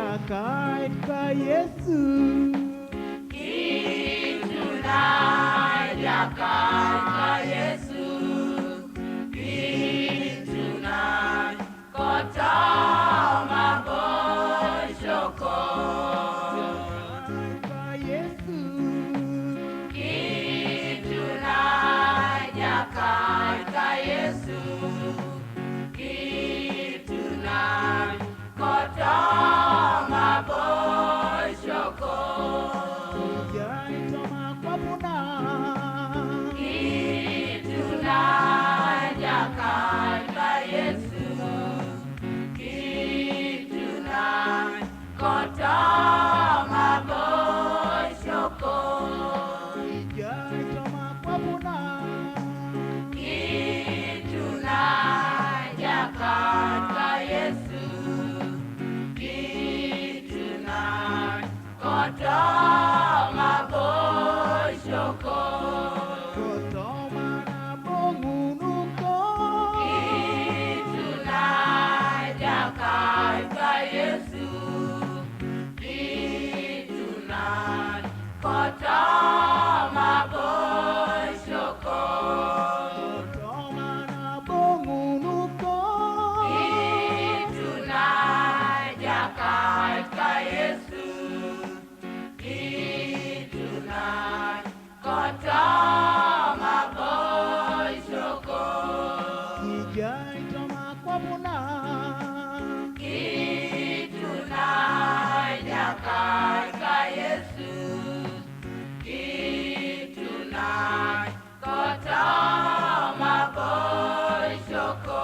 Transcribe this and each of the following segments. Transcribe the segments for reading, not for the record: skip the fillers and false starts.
katika Yesu. Kitu naja katika Yesu. Kitu naja kota maboshoko. Katika Yesu. Kitu naja katika Yesu. Kitu naja kota maboshoko. Jaitoma kwa Bwana. Kitu naja katika Yesu. Kitu naja kota maboshoko. Jaitoma kwa Bwana. Kitu naja katika Yesu. Kitu naja kota maboshoko. Kotoma na bongunuko. Kitu naja katika Yesu. Kitu naja kota maboshoko. Kotoma na bongunuko. Kitu naja katika Yesu. Kitu naja kota maboshoko. Jaitoma kwa Bwana. Kitu naja katika Yesu. Kitu naja kota maboshoko.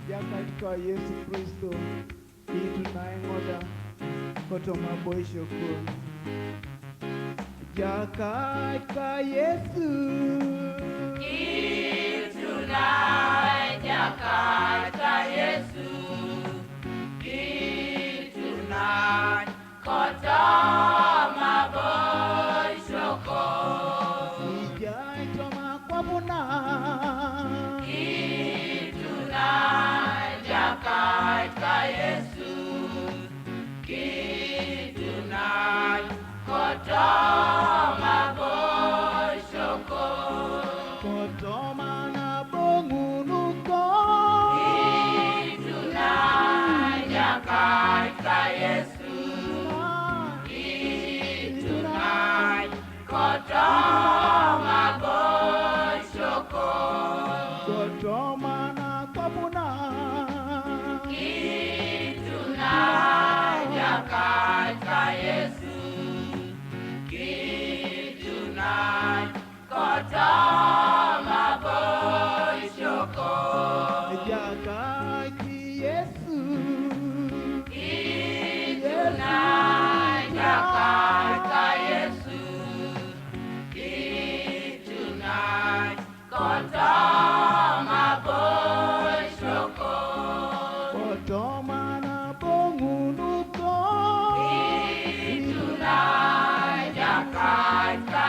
Ja katika Yesu Kristo. Kitu naengoda kotoma boishoko. Ja katika Yesu. Kitu naja katika Yesu. Kitu naja kota maboshoko. Jaitoma kwa Bwana. Kitu naja katika Yesu. Kitu naja kota maboshoko. Kotoma na bongunuko. Kitu naja katika Yesu. Kitu naja kota maboshoko. Kotoma na kwa Bwana. Kitu naja katika Yesu. Kitu naja kota maboshoko. Ja katika Yesu. Kitu naja katika Yesu. Kitu naja kota maboshoko. Kotoma na bongunuko. Kitu naja katika